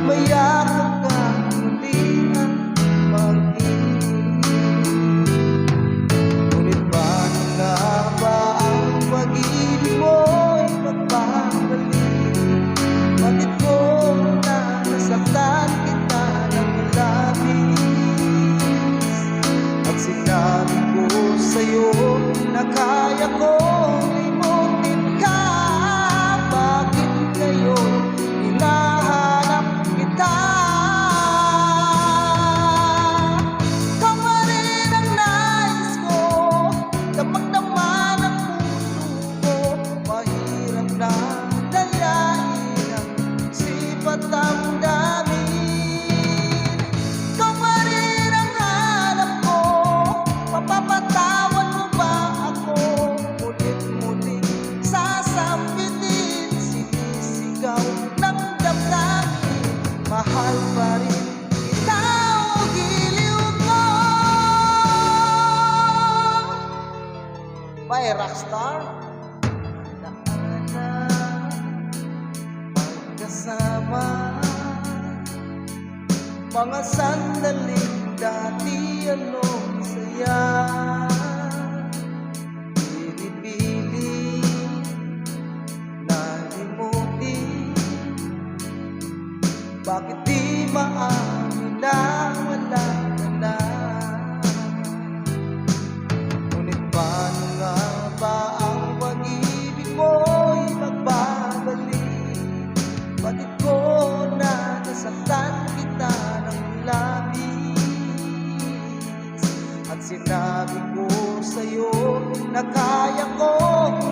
mayakap ka muli at mag-ibig. Ngunit paano nga ba ang pag-ibig mo'y magbabalik? Bakit ko na nasaktan kita ng labis? At sinabi ko sa'yo na kaya kong limutin ka. Bakit ngayon hinahanap kita? Ikaw pa rin ang nais ko, damang-dama ng puso ko. Mahirap na dalahin ang sipat ang damin. Ikaw pa rin ang hanap ko, mapapatawad mo ba ako? Mulit-mulit sasampitin, sinisigaw ng damdamin. Mahal pa rin kita o giliw ko. By Rockstar. Daanan, magkasama, mga sandaling dati anong saya. Pinipili na limutin, bakit di maamin na wala ka na? Ngunit paano nga ba ang pag-ibig mo'y magbabalik? Bakit ko na nasaktan kita ng labis? At sinabi ko sa'yo na kaya kong